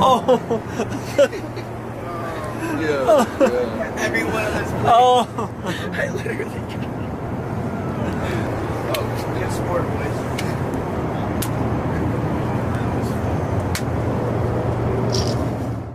Oh. Yeah. Every one of those plays. Oh. I literally. Oh, good sport, boys.